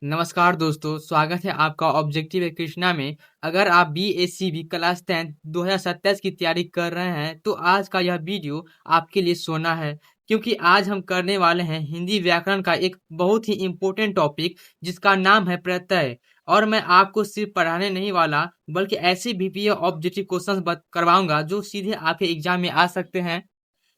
नमस्कार दोस्तों, स्वागत है आपका ऑब्जेक्टिव कृष्णा में। अगर आप BACB क्लास 10 2027 की तैयारी कर रहे हैं तो आज का यह वीडियो आपके लिए सोना है, क्योंकि आज हम करने वाले हैं हिंदी व्याकरण का एक बहुत ही इम्पोर्टेंट टॉपिक जिसका नाम है प्रत्यय। और मैं आपको सिर्फ पढ़ाने नहीं वाला बल्कि ऐसे भी ऑब्जेक्टिव क्वेश्चंस करवाऊंगा जो सीधे आपके एग्जाम में आ सकते हैं।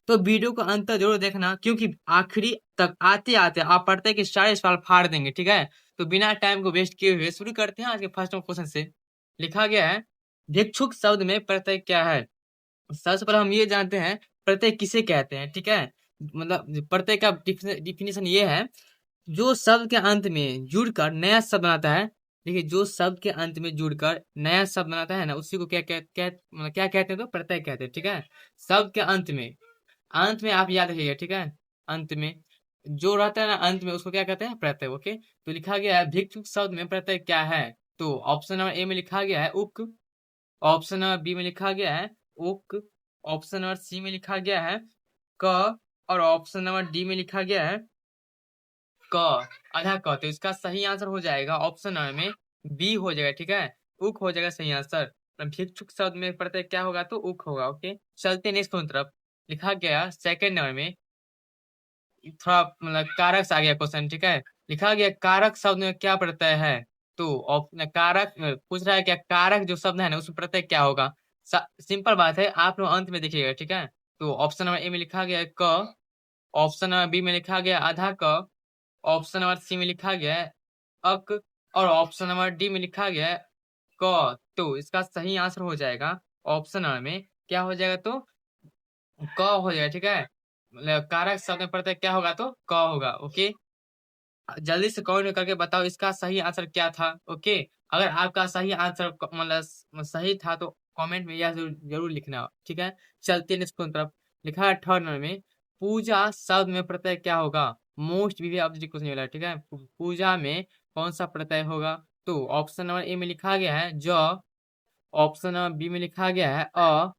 तो वीडियो को अंत तक जरूर देखना, क्योंकि आखिरी तक आते आते आप पढ़ते के सारे सवाल फाड़ देंगे। ठीक है, तो बिना टाइम को वेस्ट किए हुए शुरू करते हैं आज के फर्स्ट क्वेश्चन से। लिखा गया है, भिक्षुक शब्द में प्रत्यय क्या है। सबसे पहले हम ये जानते हैं प्रत्यय किसे कहते हैं। ठीक है, मतलब प्रत्यय का डिफिनेशन ये है, जो शब्द के अंत में जुड़कर नया शब्द बनाता है। देखिए, जो शब्द के अंत में जुड़कर नया शब्द बनाता है ना, उसी को मतलब क्या कहते हैं, तो प्रत्यय कहते हैं। ठीक है, शब्द के अंत में आप याद रखिएगा। ठीक है, अंत में जो रहता है ना, अंत में उसको क्या कहते हैं, प्रत्यय। ओके, तो लिखा गया है भिक्षुक शब्द में प्रत्यय क्या है। तो ऑप्शन नंबर ए में लिखा गया है उक, ऑप्शन नंबर बी में लिखा गया है उक, ऑप्शन नंबर सी में लिखा गया है क, और ऑप्शन नंबर डी में लिखा गया है क, आधा क। तो इसका सही आंसर हो जाएगा ऑप्शन नंबर में बी हो जाएगा। ठीक है, उक हो जाएगा सही आंसर। भिक्षुक शब्द में प्रत्यय क्या होगा, तो उक होगा। ओके, चलते नेक्स्ट तरफ। लिखा गया सेकंड नंबर में, थोड़ा मतलब कारक से आ गया क्वेश्चन। ठीक है, लिखा गया कारक शब्द में क्या प्रत्यय है। तो कारक पूछ रहा है क्या कारक जो शब्द है ना उसमें प्रत्यय क्या होगा। सिंपल बात है, आप लोग अंत में देखिएगा। ठीक है, तो ऑप्शन नंबर ए में लिखा गया है क, ऑप्शन नंबर बी में लिखा गया आधा क, ऑप्शन नंबर सी में लिखा गया है अक, और ऑप्शन नंबर डी में लिखा गया है क। तो इसका सही आंसर हो जाएगा ऑप्शन नंबर में क्या हो जाएगा, तो क हो जाएगा। ठीक है, मतलब कारक शब्द में प्रत्यय क्या होगा, तो क होगा। ओके, जल्दी से कमेंट में करके बताओ इसका सही आंसर क्या था। ओके, अगर आपका सही आंसर मतलब सही था तो कमेंट में यह जरूर लिखना। ठीक है, चलते हैं नेक्स्ट तरफ। लिखा है थर्ड नंबर में, पूजा शब्द में प्रत्यय क्या होगा। मोस्ट वीवी ऑब्जेक्टिव क्वेश्चन वाला है। ठीक है, पूजा में कौन सा प्रत्यय होगा। तो ऑप्शन नंबर ए में लिखा गया है ज, ऑप्शन नंबर बी में लिखा गया है अ,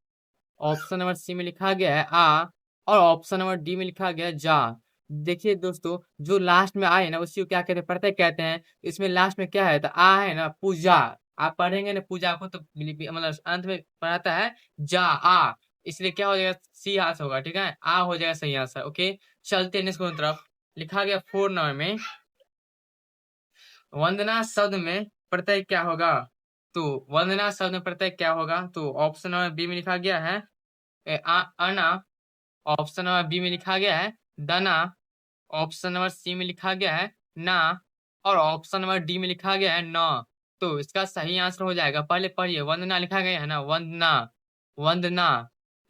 ऑप्शन नंबर सी में लिखा गया है आ, और ऑप्शन नंबर डी में लिखा गया है जा। देखिए दोस्तों, जो लास्ट में आए ना उसी को क्या कहते हैं, प्रत्यय कहते हैं। इसमें लास्ट में क्या है, तो आ है ना, पूजा। आप पढ़ेंगे ना पूजा को तो मतलब अंत में पढ़ाता है जा आ, इसलिए क्या हो जाएगा, सी आंसर होगा। ठीक है, आ हो जाएगा सही आंसर। ओके, चलते हैं नेक्स्ट तरफ। लिखा गया फोर नंबर में, वंदना शब्द में प्रत्यय क्या होगा। तो वंदना शब्द में प्रत्यय क्या होगा, तो ऑप्शन नंबर बी में लिखा गया है अना, ऑप्शन नंबर बी में लिखा गया है दना, ऑप्शन नंबर सी में लिखा गया है ना, और ऑप्शन नंबर डी में लिखा गया है न। तो इसका सही आंसर हो जाएगा, पहले पढ़िए, वंदना लिखा गया है ना, वंदना, वंदना।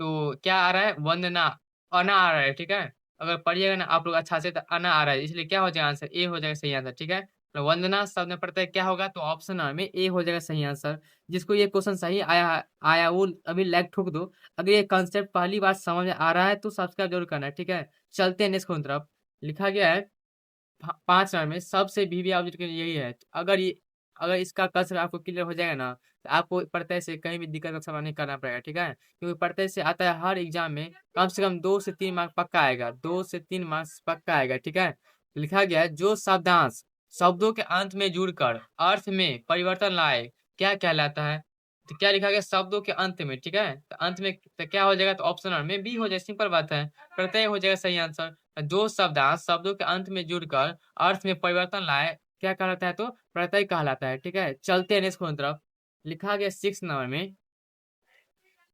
तो क्या आ रहा है, वंदना, अना आ रहा है। ठीक है, अगर पढ़िएगा ना आप लोग अच्छा से तो अना आ रहा है, इसलिए क्या हो जाएगा आंसर, ए हो जाएगा सही आंसर। ठीक है, तो वंदना शब्द में प्रत्यय क्या होगा, तो ऑप्शन नंबर में ए हो जाएगा सही आंसर। जिसको ये क्वेश्चन सही आया आया वो अभी लाइक ठोक दो। अगर ये कंसेप्ट पहली बार समझ में आ रहा है तो सब्सक्राइब जरूर करना है। ठीक है, चलते हैं नेक्स्ट तरफ। लिखा गया है पांच नंबर में, सबसे वीवी ऑब्जेक्ट यही है। तो अगर इसका कंसेप्ट आपको क्लियर हो जाएगा ना, तो आपको प्रत्यय से कहीं भी दिक्कत का सामना नहीं करना पड़ेगा। ठीक है, क्योंकि प्रत्यय से आता है हर एग्जाम में कम से कम 2 से 3 मार्क पक्का आएगा, 2 से 3 मार्क्स पक्का आएगा। ठीक है, लिखा गया है जो शब्दांश शब्दों के अंत में जुड़कर अर्थ में परिवर्तन लाए क्या कहलाता है। तो क्या लिखा गया, शब्दों के अंत में। ठीक है, तो अंत में तो क्या हो जाएगा, तो ऑप्शन नंबर में बी हो जाएगा। सिंपल बात है, प्रत्यय हो जाएगा सही आंसर। जो शब्दांश शब्दों के अंत में जुड़कर अर्थ में परिवर्तन लाए क्या कहलाता है, तो प्रत्यय कहलाता है। ठीक है, चलते हैं नेक्स्ट तरफ। लिखा गया सिक्स नंबर में,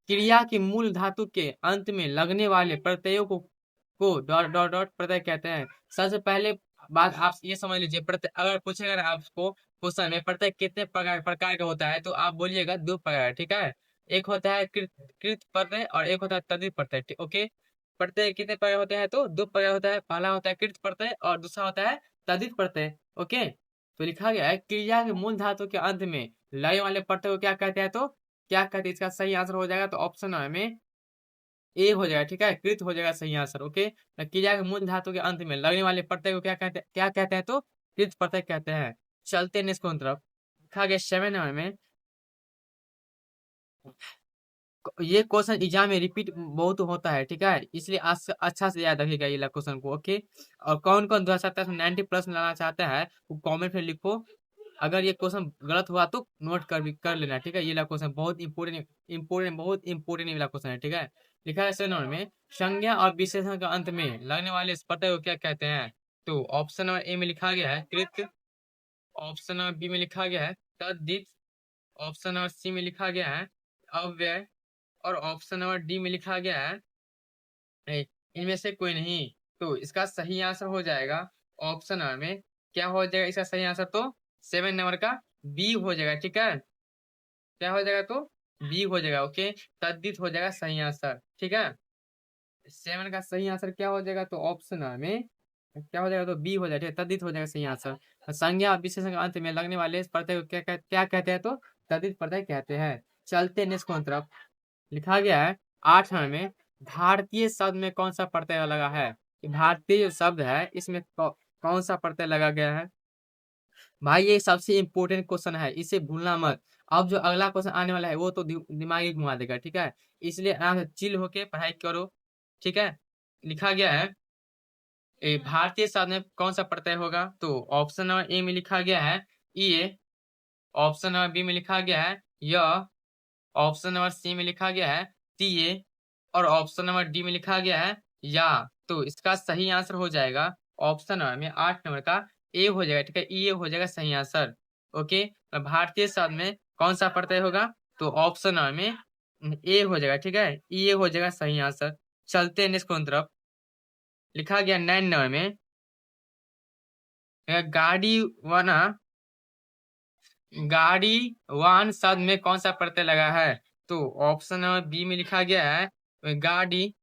क्रिया की मूल धातु के अंत में लगने वाले प्रत्ययों को डॉट डॉट डॉट प्रत्यय कहते हैं। सबसे पहले बात आप ये समझ लीजिए, प्रत्यय अगर पूछेगा ना आपको क्वेश्चन में प्रत्यय कितने प्रकार का होता है, तो आप बोलिएगा दो प्रकार। ठीक है, एक होता है कृत प्रत्यय और एक होता है तद्धित प्रत्यय। ओके, प्रत्यय कितने प्रकार होते हैं, तो दो प्रकार होता है, पहला होता है कृत प्रत्यय और दूसरा होता है तद्धित प्रत्यय। ओके, तो लिखा गया है क्रिया के मूल धातु के अंत में लगने वाले प्रत्यय को क्या कहते हैं, तो क्या कहते हैं, इसका सही आंसर हो जाएगा, तो ऑप्शन में ए हो जाएगा। ठीक है, कृत हो जाएगा सही आंसर। ओके, क्रिया के मूल धातु के अंत में लगने वाले प्रत्यय को क्या कहते हैं, तो कृत प्रत्यय कहते हैं। चलते हैं नेक्स्ट तरफ। लिखा गया सेवन नंबर में, ये क्वेश्चन एग्जाम में रिपीट बहुत होता है, ठीक है, इसलिए अच्छा से याद रखिएगा ये क्वेश्चन को। ओके, और कौन कौन 2027 में 90+ में लाना चाहता है वो कमेंट में लिखो। अगर ये क्वेश्चन गलत हुआ तो नोट कर लेना, ठीक है। ये वाला क्वेश्चन बहुत इंपोर्टेंट बहुत इंपोर्टेंट ये वाला क्वेश्चन है, ठीक है। लिखा है सेकंड में, संज्ञा और विशेषण के अंत में लगने वाले इस प्रत्यय को क्या कहते हैं? तो ऑप्शन नंबर ए में लिखा गया है कृत, ऑप्शन नंबर बी में लिखा गया है तद्धित, ऑप्शन नंबर सी में लिखा गया है अव्यय, और ऑप्शन नंबर डी में लिखा गया है इनमें से कोई नहीं। तो इसका सही आंसर हो जाएगा ऑप्शन नंबर में, क्या हो जाएगा इसका सही आंसर? तो 7 नंबर का बी हो जाएगा, ठीक है। क्या हो जाएगा? तो बी हो जाएगा। ओके, तद्धित हो जाएगा सही आंसर, ठीक है। 7 का सही आंसर क्या हो जाएगा? तो ऑप्शन में क्या हो जाएगा? तो बी हो जाएगा, ठीक है? तद्धित हो जाएगा सही आंसर। संज्ञा और विशेषण के अंत में लगने वाले इस प्रत्यय को क्या कहते हैं? तो तद्धित प्रत्यय कहते हैं। चलते नेक्स्ट तरफ। लिखा गया है 8 नंबर में, भारतीय शब्द में कौन सा प्रत्यय लगा है? कि भारतीय जो शब्द है इसमें कौन सा प्रत्यय लगा गया है? भाई ये सबसे इंपॉर्टेंट क्वेश्चन है, इसे भूलना मत। अब जो अगला क्वेश्चन आने वाला है वो तो दिमाग ही घुमा देगा, ठीक है। इसलिए आराम से चिल होके पढ़ाई करो, ठीक है। लिखा गया है भारतीय शब्द में कौन सा प्रत्यय होगा? तो ऑप्शन नंबर ए में लिखा गया है ये, ऑप्शन नंबर बी में लिखा गया है यह, ऑप्शन नंबर सी में लिखा गया है तिये, और ऑप्शन नंबर डी में लिखा गया है या। तो इसका सही आंसर हो जाएगा ऑप्शन नंबर में 8 नंबर का ए हो जाएगा, ठीक है। ये हो जाएगा सही आंसर। ओके, तो भारतीय शब्द में कौन सा प्रत्यय होगा? तो ऑप्शन नंबर में ए हो जाएगा, ठीक है। ये हो जाएगा सही आंसर। चलते हैं नेक्स्ट तरफ। लिखा गया 9 नंबर में, गाड़ी वना गाड़ी वाहन शब्द में कौन सा प्रत्यय लगा है? तो ऑप्शन नंबर बी में लिखा गया है गाड़ी,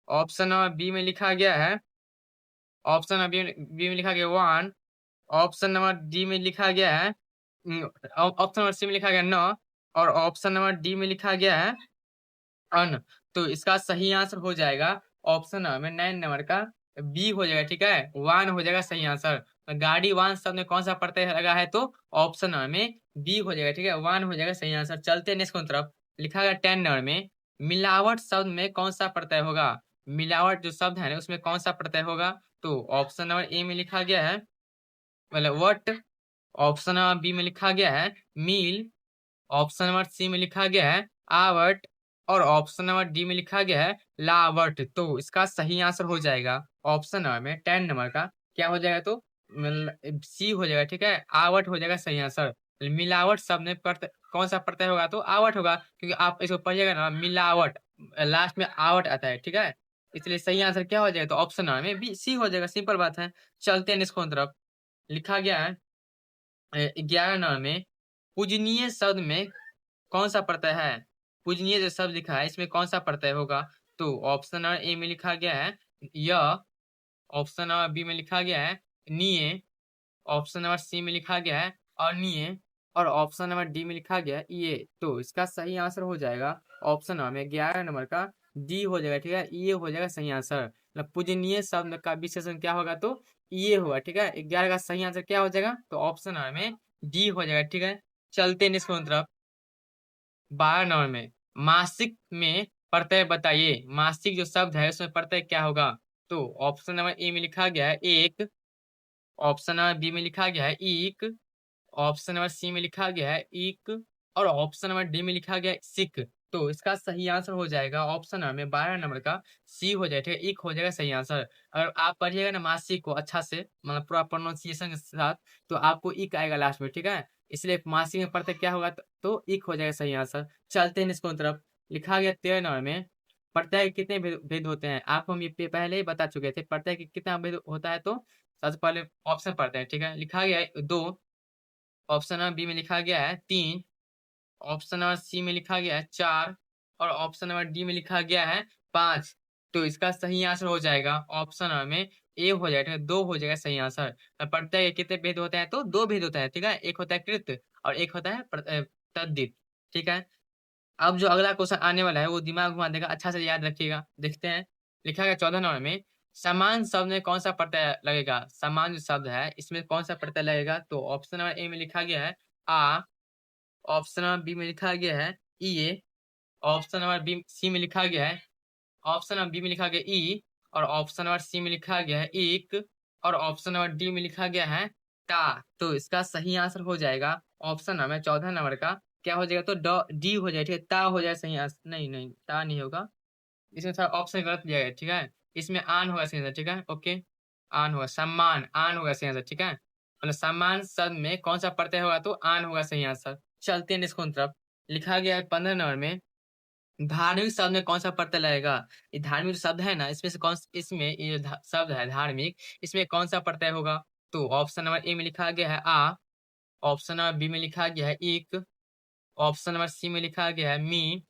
ऑप्शन नंबर बी में लिखा गया है, ऑप्शन नंबर बी में लिखा गया वाहन, ऑप्शन नंबर डी में लिखा गया है ऑप्शन नंबर सी में लिखा गया न, और ऑप्शन नंबर डी में लिखा गया है अन। तो इसका सही आंसर हो जाएगा ऑप्शन नंबर में 9 नंबर का बी हो जाएगा, ठीक है। वाहन हो जाएगा सही आंसर। गाड़ी वाहन शब्द में कौन सा प्रत्यय लगा है? तो ऑप्शन नंबर में बी हो जाएगा, ठीक है। वाहन हो जाएगा सही आंसर। चलते हैं नेक्स्ट तरफ। लिखा गया 10 नंबर में, मिलावट शब्द में कौन सा प्रत्यय होगा? मिलावट जो शब्द है ना उसमें कौन सा प्रत्यय होगा? तो ऑप्शन नंबर ए में लिखा गया है मतलब वट, ऑप्शन नंबर बी में लिखा गया है मील, ऑप्शन नंबर सी में लिखा गया है आवट, और ऑप्शन नंबर डी में लिखा गया है लावट। तो इसका सही आंसर हो जाएगा ऑप्शन नंबर में 10 नंबर का क्या हो जाएगा? तो सी हो जाएगा, ठीक है। आवट हो जाएगा सही आंसर। मिलावट शब्द में कौन सा प्रत्यय होगा? तो आवट होगा, क्योंकि आप इसको पढ़िएगा ना, मिलावट लास्ट में आवट आता है, ठीक है। इसलिए सही आंसर क्या हो जाएगा? तो ऑप्शन नंबर में बी सी हो जाएगा, सिंपल बात है। चलते हैं इसको तरफ। लिखा गया है 11 नंबर में, पूजनीय शब्द में कौन सा प्रत्यय है? पूजनीय जो शब्द लिखा है इसमें कौन सा प्रत्यय होगा? तो ऑप्शन नंबर ए में लिखा गया है य, ऑप्शन नंबर बी में लिखा गया है निये, ऑप्शन नंबर सी में लिखा गया है अनिये, और ऑप्शन नंबर डी में लिखा गया है ये। तो इसका सही आंसर हो जाएगा ऑप्शन नंबर में 11 नंबर का डी हो जाएगा, ठीक है। ये हो जाएगा सही आंसर। मतलब पूजनीय शब्द का विशेषण क्या होगा? तो ये होगा, ठीक है। 11 का सही आंसर क्या हो जाएगा? तो ऑप्शन नंबर में डी हो जाएगा, ठीक है। चलते हैं नेक्स्ट तरफ। 12 नंबर में, मासिक में प्रत्यय बताइए। मासिक जो शब्द है उसमें प्रत्यय क्या होगा? तो ऑप्शन नंबर ए में लिखा गया है एक, ऑप्शन नंबर बी में लिखा गया है ईक, ऑप्शन नंबर सी में लिखा गया है इक, और ऑप्शन नंबर डी में लिखा गया है सिक। तो इसका सही आंसर हो जाएगा ऑप्शन नंबर में 12 नंबर का सी हो जाएगा, ठीक है। इक हो जाएगा सही आंसर। अगर आप पढ़िएगा ना मासिक को अच्छा से, मतलब पूरा प्रोनाउंसिएशन के साथ, तो आपको इक आएगा लास्ट में, ठीक है। इसलिए मासिक में प्रत्यय क्या होगा? तो इक हो जाएगा सही आंसर। चलते हैं इसको तरफ। लिखा गया 13 नंबर में, प्रत्यय के कितने भेद होते हैं? आपको हम ये पहले ही बता चुके थे। प्रत्यय के कितना भेद होता है? तो सबसे पहले ऑप्शन पढ़ते हैं, ठीक है। लिखा गया है 2, ऑप्शन नंबर बी में लिखा गया है 3, ऑप्शन नंबर सी में लिखा गया है 4, और ऑप्शन नंबर डी में लिखा गया है 5। तो इसका सही आंसर हो जाएगा ऑप्शन नंबर में ए हो जाएगा, 2 हो जाएगा सही आंसर। प्रत्यय के कितने भेद होते हैं? तो 2 भेद होता है, ठीक है। एक होता है कृत और एक होता है तद्धित, ठीक है। अब जो अगला क्वेश्चन आने वाला है वो दिमाग घुमा देगा, अच्छा से याद रखिएगा। देखते हैं। लिखा गया 14 नंबर में, समान शब्द में कौन सा प्रत्यय लगेगा? समान जो शब्द है इसमें कौन सा प्रत्यय लगेगा? तो ऑप्शन नंबर ए में लिखा गया है आ, ऑप्शन नंबर बी में लिखा गया है इये, ऑप्शन नंबर बी सी में लिखा गया है, ऑप्शन नंबर बी में लिखा गया ई, और ऑप्शन नंबर सी में लिखा गया है एक, और ऑप्शन नंबर डी में लिखा गया है टा। तो इसका सही आंसर हो जाएगा ऑप्शन नंबर 14 नंबर का क्या हो जाएगा, तो डी हो जाएगा, ठीक है, ता हो जाएगा सही आंसर। नहीं नहीं, ता नहीं होगा, इसमें थोड़ा ऑप्शन गलत दिया गया, ठीक है, इसमें आन होगा सही आंसर, ठीक है, ओके, आन होगा, सम्मान आन होगा सही आंसर, ठीक है, मतलब सम्मान शब्द में कौन सा प्रत्यय होगा, तो आन होगा सही आंसर। चलते हैं इसको तरफ, लिखा गया है 15 नंबर में, धार्मिक शब्द में कौन सा प्रत्यय लगेगा। ये धार्मिक शब्द है ना, इसमें से कौन, इसमें ये शब्द है धार्मिक, इसमें कौन सा प्रत्यय होगा, तो ऑप्शन नंबर ए में लिखा गया है आ, ऑप्शन नंबर बी में लिखा गया है एक, ऑप्शन नंबर सी में लिखा गया है मी,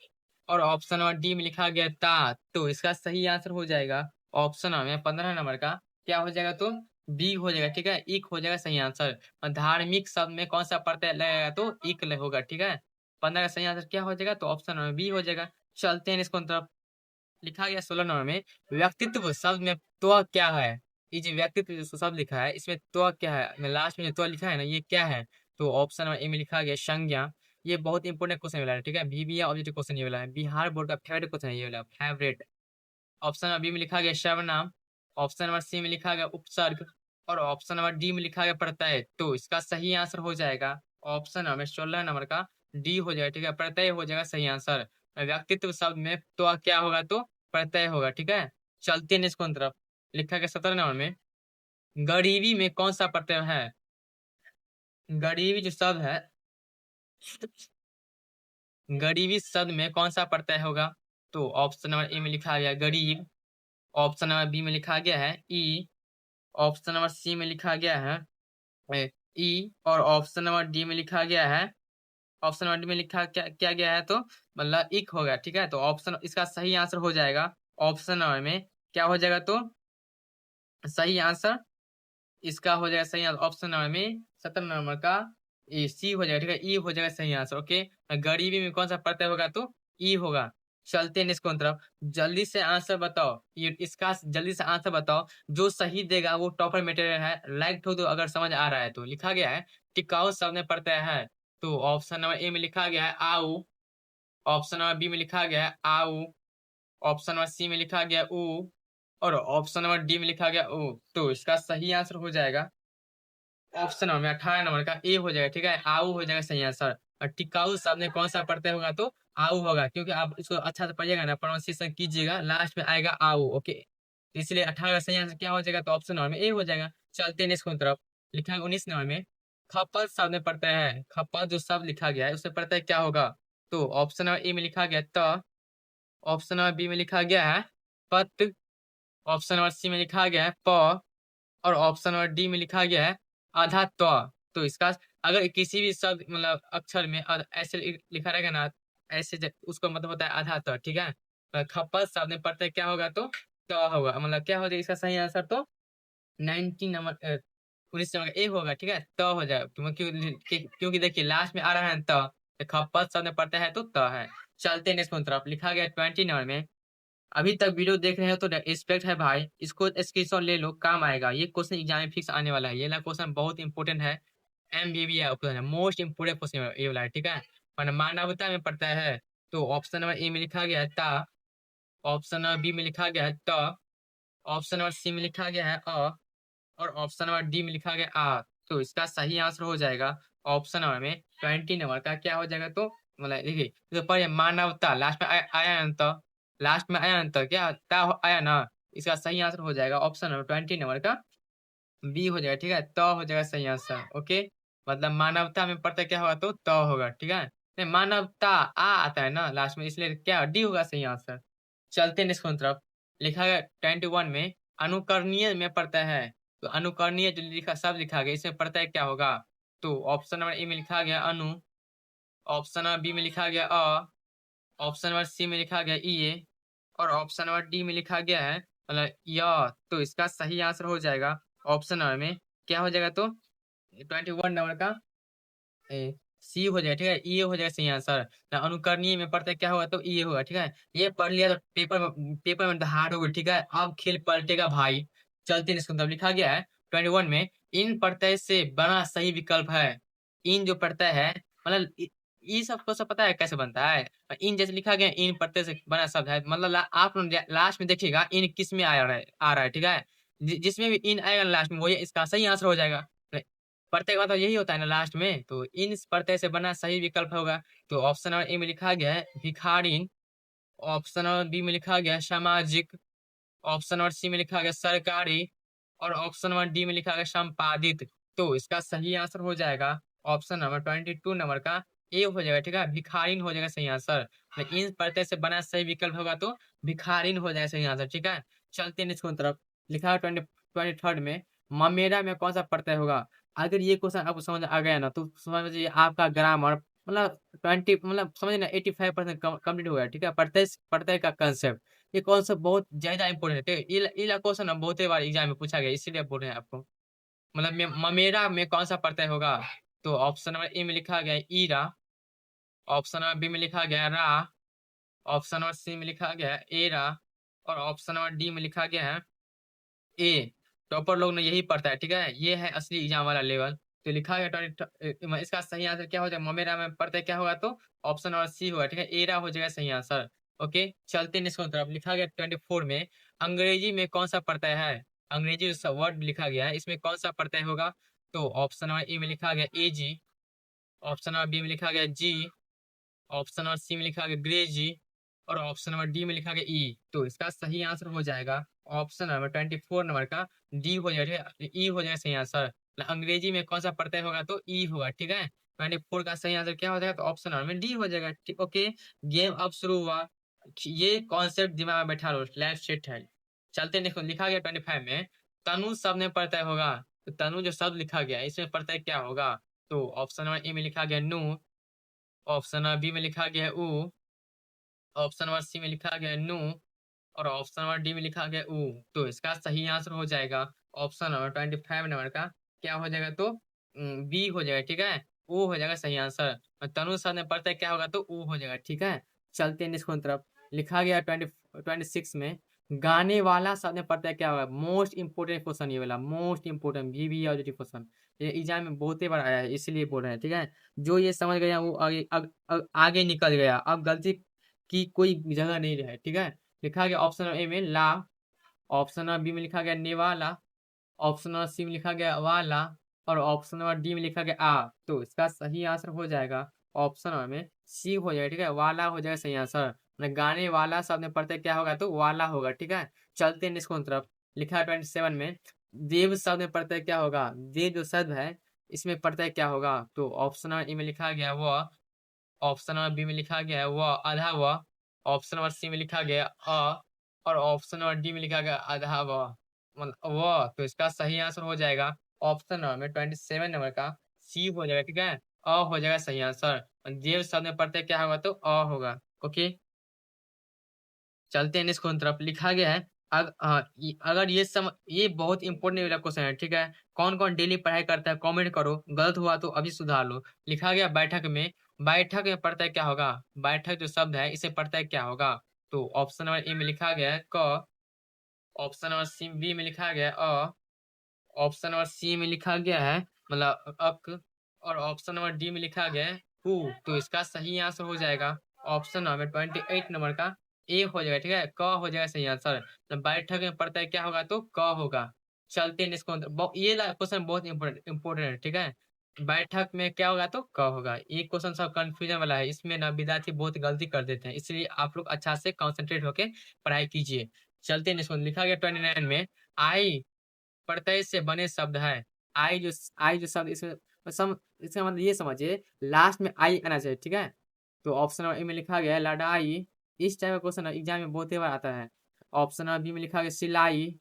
और ऑप्शन नंबर डी में लिखा गया है ता। तो इसका सही आंसर हो जाएगा ऑप्शन नंबर 15 नंबर का क्या हो जाएगा, तो बी हो जाएगा, ठीक है, इक हो जाएगा सही आंसर। और धार्मिक शब्द में कौन सा प्रत्यय लगेगा, तो इक होगा, ठीक है, 15 का सही आंसर क्या हो जाएगा, तो ऑप्शन नंबर बी हो जाएगा। चलते हैं इसको तरफ, लिखा गया 16 नंबर में, व्यक्तित्व शब्द में तो क्या है। ये जो व्यक्तित्व जो शब्द लिखा है इसमें तो क्या है, लास्ट में जो तो लिखा है ना, ये क्या है, तो ऑप्शन नंबर ए में लिखा गया संज्ञा। ये बहुत इंपॉर्टेंट क्वेश्चन वाला है, ठीक है, बीबीए ऑब्जेक्टिव क्वेश्चन ये वाला है, बिहार बोर्ड का फेवरेट क्वेश्चन है ये वाला, फेवरेट। ऑप्शन नंबर बी में लिखा गया सर्वनाम, ऑप्शन नंबर सी में लिखा गया उपसर्ग, और ऑप्शन नंबर डी में लिखा गया प्रत्यय। तो इसका सही आंसर हो जाएगा ऑप्शन नंबर 16 नंबर का डी हो जाएगा, ठीक है, प्रत्यय हो जाएगा सही आंसर। व्यक्तित्व शब्द में तो क्या होगा, तो प्रत्यय होगा, ठीक है। चलते हैं इसको तरफ, लिखा गया 17 नंबर में, गरीबी में कौन सा प्रत्यय है। गरीबी जो शब्द है, गरीबी शब्द में कौन सा प्रत्यय होगा, तो ऑप्शन नंबर ए में लिखा गया गरीब, ऑप्शन नंबर बी में लिखा गया है ई, ऑप्शन नंबर सी में लिखा गया है ई, और ऑप्शन नंबर डी में लिखा गया है, ऑप्शन नंबर डी में लिखा क्या क्या गया है, तो मतलब इक हो गया, ठीक है, तो ऑप्शन इसका सही आंसर हो जाएगा ऑप्शन नंबर में क्या हो जाएगा, तो सही आंसर इसका हो जाएगा सही आंसर ऑप्शन नंबर में 17 नंबर का ए सी हो जाएगा, ठीक है, ई हो जाएगा सही आंसर, ओके। गरीबी में कौन सा प्रत्यय होगा, तो ई होगा। चलते हैं इसको तरफ, जल्दी से आंसर बताओ, ये इसका जल्दी से आंसर बताओ, जो सही देगा वो टॉपर मटेरियल है, लाइक ठोक दो अगर समझ आ रहा है। तो लिखा गया है टिकाऊ शब्द में प्रत्यय है, तो ऑप्शन नंबर ए में लिखा गया है आऊ, ऑप्शन नंबर बी में लिखा गया है आऊ, ऑप्शन नंबर सी में लिखा गया ऊ, और ऑप्शन नंबर डी में लिखा गया ऊ। तो इसका सही आंसर हो जाएगा ऑप्शन नंबर 18 नंबर का ए हो जाएगा, ठीक है, आऊ हो जाएगा सही आंसर। और टिकाऊ शब्द में कौन सा प्रत्यय होगा, तो आऊ होगा, क्योंकि आप इसको अच्छा से पढ़िएगा ना, प्रोनाउंसिएशन कीजिएगा, लास्ट में आएगा आऊ, ओके। इसलिए 18 का सही आंसर क्या हो जाएगा, तो ऑप्शन नंबर में ए हो जाएगा। चलते हैं नेक्स्ट तरफ, लिखा है 19 नंबर में, खपत शब्द में प्रत्यय है, खपत जो शब्द लिखा गया है उससे प्रत्यय क्या होगा, तो ऑप्शन नंबर ए में लिखा गया त, ऑप्शन नंबर बी में लिखा गया है पत, ऑप्शन नंबर सी में लिखा गया है प, और ऑप्शन नंबर डी में लिखा गया है आधा त। तो इसका अगर किसी भी शब्द मतलब अक्षर में ऐसे लिखा रहेगा ना, ऐसे उसको मतलब होता है आधा त, ठीक है। खपत शब्द में प्रत्यय क्या होगा, तो त होगा, मतलब क्या हो जाएगा इसका सही आंसर, तो 19 नंबर 19 नंबर ए होगा, ठीक है, त हो जाएगा, क्योंकि देखिए लास्ट में आ रहा है त, तो खपत शब्द में प्रत्यय है तो त है। चलते हैं नेक्स्ट तरफ, लिखा गया 20 नंबर में, अभी तक वीडियो देख रहे हो तो रिस्पेक्ट है भाई, इसको स्क्रीनशॉट ले लो, काम आएगा, ये क्वेश्चन एग्जाम में फिक्स आने वाला है, ये वाला क्वेश्चन बहुत इंपॉर्टेंट है, एमबीबीएस क्वेश्चन है, मोस्ट इंपोर्टेंट क्वेश्चन ये वाला है, ठीक है, और मानवता में पड़ता है। तो ऑप्शन नंबर ए में लिखा गया है ता, ऑप्शन नंबर बी में लिखा गया है त, ऑप्शन नंबर सी में लिखा गया है अ, और ऑप्शन नंबर डी में लिखा गया आ। तो इसका सही आंसर हो जाएगा ऑप्शन नंबर में 20 नंबर का क्या हो जाएगा, तो मतलब देखिए तो पर मानवता लास्ट में आया अंत, लास्ट में आया अंत क्या ता आया ना, इसका सही आंसर हो जाएगा ऑप्शन नंबर 20 नंबर का बी हो जाएगा, ठीक है, तो हो जाएगा सही आंसर, ओके। मतलब मानवता में पड़ता क्या होगा, तो होगा, ठीक है, नहीं मानवता आ आता है ना लास्ट में, इसलिए क्या डी होगा सही आंसर। चलते हैं नेक्स्ट तरफ, लिखा गया 21 में, अनुकरणीय में पड़ता है, तो अनुकरणीय जो लिखा शब्द लिखा गया इसमें पड़ता है क्या होगा, तो ऑप्शन नंबर ए में लिखा गया अनु, ऑप्शन नंबर बी में लिखा गया अ, ऑप्शन नंबर सी में लिखा गया ई, और ऑप्शन नंबर डी में लिखा गया है मतलब य। तो इसका सही आंसर हो जाएगा ऑप्शन नंबर में क्या हो जाएगा, तो 21 नंबर का सी हो जाएगा, ठीक है, ये हो जाएगा सही आंसर। ना अनुकरणीय में पढ़ते क्या होगा, तो ये होगा, ठीक है, ये पढ़ लिया तो पेपर में हार्ड होगा, ठीक है, अब खेल पलटेगा भाई। चलते हैं इसको, मतलब लिखा गया है 21 में, इन प्रत्यय से बड़ा सही विकल्प है, इन जो प्रत्यय है मतलब ये सब को सब पता है कैसे बनता है? इन जैसे लिखा गया इन प्रत्यय से बना शब्द है, मतलब आप लोग लास्ट में देखिएगा इन किस में आ रहा है, ठीक है? जिसमें भी इन आएगा लास्ट में वही इसका सही आंसर हो जाएगा। प्रत्यय का मतलब यही होता है ना लास्ट में, तो इन प्रत्यय से बना सही विकल्प होगा। तो ऑप्शन नंबर ए में लिखा गया है भिखारिन, ऑप्शन नंबर बी में लिखा गया है सामाजिक, ऑप्शन नंबर सी में लिखा गया सरकारी और ऑप्शन नंबर डी में लिखा गया संपादित। तो इसका सही आंसर हो जाएगा ऑप्शन नंबर 22 नंबर का ए हो जाएगा, ठीक है? भिखारिन हो जाएगा सही आंसर। इन प्रत्यय से बना सही विकल्प होगा तो भिखारिन हो जाएगा सही आंसर, ठीक है? चलते हैं इसको तरफ। लिखा है 23 में ममेरा में कौन सा प्रत्यय होगा? अगर ये क्वेश्चन आपको समझ आ गया ना तो समझ लीजिए आपका ग्रामर मतलब 20 मतलब समझ ना 85% कंप्लीट हो गया, ठीक है? प्रत्यय प्रत्यय का कंसेप्ट, ये कॉन्सेप्ट बहुत ज्यादा इंपॉर्टेंट है। ये क्वेश्चन ना बहुत बार एग्जाम में पूछा गया, इसीलिए बोल रहे हैं आपको। मतलब ममेरा में कौन सा प्रत्यय होगा? तो ऑप्शन नंबर ए में लिखा गया है ईरा, ऑप्शन नंबर बी में लिखा गया है रा, ऑप्शन नंबर सी में लिखा गया है एरा और ऑप्शन नंबर डी में लिखा गया है ए। टॉपर लोग ने यही पढ़ता है, ठीक है? ये है असली एग्जाम वाला लेवल। तो लिखा गया इसका सही आंसर क्या हो जाएगा? ममेरा में पढ़ते क्या होगा? तो ऑप्शन और सी होगा, ठीक है? एरा हो जाएगा सही आंसर। ओके, चलते हैं इसको तरफ। लिखा गया 24 में अंग्रेजी में कौन सा प्रत्यय है? अंग्रेजी वर्ड लिखा गया है, इसमें कौन सा प्रत्यय होगा? तो ऑप्शन नंबर ए में लिखा गया ए जी, ऑप्शन नंबर बी में लिखा गया जी, ऑप्शन नंबर सी में लिखा गया ग्रेजी और ऑप्शन नंबर डी में लिखा गया ई। तो इसका सही आंसर हो जाएगा ऑप्शन नंबर 24 नंबर का डी हो जाएगा, ई हो जाएगा सही आंसर। अंग्रेजी में कौन सा प्रत्यय होगा? तो ई होगा, ठीक है? 24 का सही आंसर क्या हो जाएगा? तो ऑप्शन नंबर में डी हो जाएगा, ठीक। ओके, गेम अब शुरू हुआ। ये कॉन्सेप्ट दिमाग में बैठा लो, लेट्स सेट है। चलते हैं, देखो लिखा गया 25 में तनु शब्द में प्रत्यय होगा। तो तनु जो शब्द लिखा गया है इसमें प्रत्यय क्या होगा? तो ऑप्शन नंबर ए में लिखा गया नु, ऑप्शन नंबर बी में लिखा गया है उ, ऑप्शन नंबर सी में लिखा गया है नु और ऑप्शन नंबर डी में लिखा गया उ। तो इसका सही आंसर हो जाएगा ऑप्शन नंबर 25 नंबर का क्या हो जाएगा? तो बी हो जाएगा, ठीक है? ओ हो जाएगा सही आंसर। और तनु शब्द में पढ़ते क्या होगा? तो ओ हो जाएगा, ठीक है? चलते हैं इसको तरफ। लिखा गया 26 में गाने वाला शब्द में पढ़ते क्या होगा? मोस्ट इंपोर्टेंट क्वेश्चन ये वाला, मोस्ट इंपोर्टेंट भी क्वेश्चन। ये एग्जाम में बहुत ही बार आया है, इसलिए बोल रहे हैं, ठीक है? जो ये समझ गया वो आगे निकल गया, अब गलती की कोई जगह नहीं रहे, ठीक है? लिखा गया ऑप्शन ए में ला, ऑप्शन नंबर बी में लिखा गया नेवाला, ऑप्शन नंबर सी में लिखा गया वाला और ऑप्शन नंबर डी में लिखा गया आ। तो इसका सही आंसर हो जाएगा ऑप्शन नंबर में सी हो जाएगा, ठीक है? वाला हो जाएगा सही आंसर। मतलब गाने वाला शब्द में पढ़ते क्या होगा? तो वाला होगा, ठीक है? चलते हैं इसको तरफ। लिखा है 27 में देव शब्द में पढ़ते क्या होगा? देव जो शब्द है इसमें पढ़ते क्या होगा? तो ऑप्शन नंबर ए में लिखा गया वह, ऑप्शन नंबर बी में लिखा गया है व आधा व, ऑप्शन नंबर सी में लिखा गया अ और ऑप्शन नंबर डी में लिखा गया आधा व, मतलब व। तो इसका सही आंसर हो जाएगा ऑप्शन नंबर में 27 नंबर का सी हो जाएगा, ठीक है? अ हो जाएगा सही आंसर। देव शब्द में पढ़ते क्या होगा? तो अ होगा। ओके, चलते हैं इसको तरफ। लिखा गया है अगर ये बहुत इंपॉर्टेंट वाला क्वेश्चन है, ठीक है? कौन कौन डेली पढ़ाई करता है कमेंट करो, गलत हुआ तो अभी सुधार लो। लिखा गया बैठक में पढ़ता है क्या होगा? बैठक जो शब्द है इसे पढ़ता है क्या होगा? तो ऑप्शन नंबर ए में लिखा गया है क, ऑप्शन नंबर सी बी में लिखा गया है अ, ऑप्शन नंबर सी में लिखा गया है मतलब अक और ऑप्शन नंबर डी में लिखा गया है हु। तो इसका सही आंसर हो जाएगा ऑप्शन नंबर 28 नंबर का ए हो जाएगा, ठीक है? क हो जाएगा सही आंसर। तो बैठक में पढ़ता है क्या होगा? तो क होगा। चलते हैं इसको ये क्वेश्चन बहुत इंपॉर्टेंट है, ठीक है? बैठक में क्या होगा? तो क होगा। ये क्वेश्चन सब कंफ्यूजन वाला है, इसमें ना विद्यार्थी बहुत गलती कर देते हैं, इसलिए आप लोग अच्छा से कंसंट्रेट होके पढ़ाई कीजिए। चलते हैं इसको। लिखा गया 29 में आई प्रत्यय से बने शब्द है। आई जो शब्द इसमें इसका मतलब ये समझिए लास्ट में आई आना चाहिए, ठीक है? तो ऑप्शन नंबर ए में लिखा गया है लड़ाई। इस टाइप का क्वेश्चन एग्जाम में बहुत ही बार आता है। ऑप्शन नंबर बी में लिखा गया सिलाई,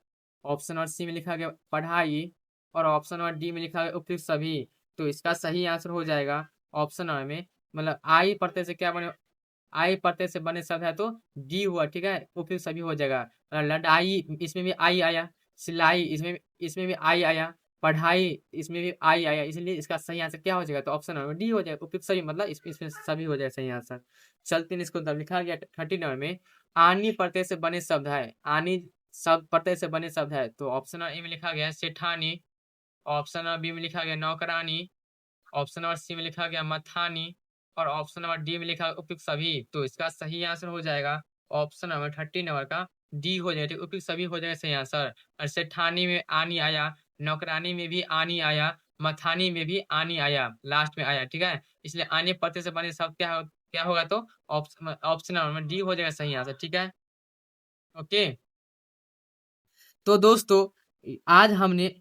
ऑप्शन नंबर सी में लिखा गया पढ़ाई और ऑप्शन नंबर डी में लिखा गया उपयुक्त सभी। तो इसका सही आंसर हो जाएगा ऑप्शन नंबर में मतलब आई प्रत्यय से क्या बने? आई प्रत्यय से बने शब्द है तो डी हुआ, ठीक है? उपयुक्त सभी हो जाएगा। लड़ाई इसमें भी आई आया, सिलाई इसमें भी आई आया, पढ़ाई इसमें भी आई आया, इसलिए इसका सही आंसर क्या हो जाएगा? तो ऑप्शन नंबर डी हो जाएगा, उपयुक्त सभी मतलब इसमें सभी हो जाएगा सही आंसर। चलते हैं इसको तब। लिखा गया 30 नंबर में आनी प्रत्यय से बने शब्द है। आनी शब्द प्रत्यय से बने शब्द है। तो ऑप्शन नंबर ए में लिखा गया है सेठानी, ऑप्शन नंबर बी में लिखा गया नौकरानी, ऑप्शन नंबर सी में लिखा गया मथानी और ऑप्शन नंबर डी में लिखा है उपयुक्त सभी, तो इसका सही आंसर हो जाएगा ऑप्शन नंबर 30 नंबर का डी हो जाएगा। ठीक, उपयुक्त सभी हो जाएगा सही आंसर। और सेठानी में आनी आया, नौकरानी में भी आनी आया, मथानी में भी आनी आया, लास्ट में आया। ठीक है, इसलिए आने पते से बने शब्द क्या होगा, तो ऑप्शन नंबर डी हो जाएगा सही आंसर। ठीक है, ओके। तो दोस्तों, आज हमने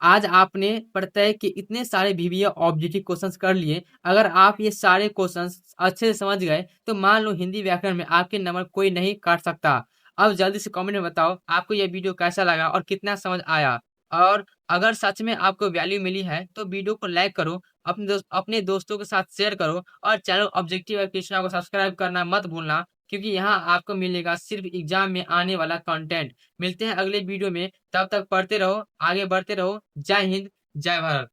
आज आपने प्रत्यय के इतने सारे वीवीए ऑब्जेक्टिव क्वेश्चंस कर लिए। अगर आप ये सारे क्वेश्चंस अच्छे से समझ गए तो मान लो हिंदी व्याकरण में आपके नंबर कोई नहीं काट सकता। अब जल्दी से कमेंट में बताओ आपको यह वीडियो कैसा लगा और कितना समझ आया। और अगर सच में आपको वैल्यू मिली है तो वीडियो को लाइक करो, अपने दोस्तों के साथ शेयर करो और चैनल ऑब्जेक्टिव एजुकेशन को सब्सक्राइब करना मत भूलना, क्योंकि यहाँ आपको मिलेगा सिर्फ एग्जाम में आने वाला कंटेंट। मिलते हैं अगले वीडियो में, तब तक पढ़ते रहो, आगे बढ़ते रहो। जय हिंद, जय भारत।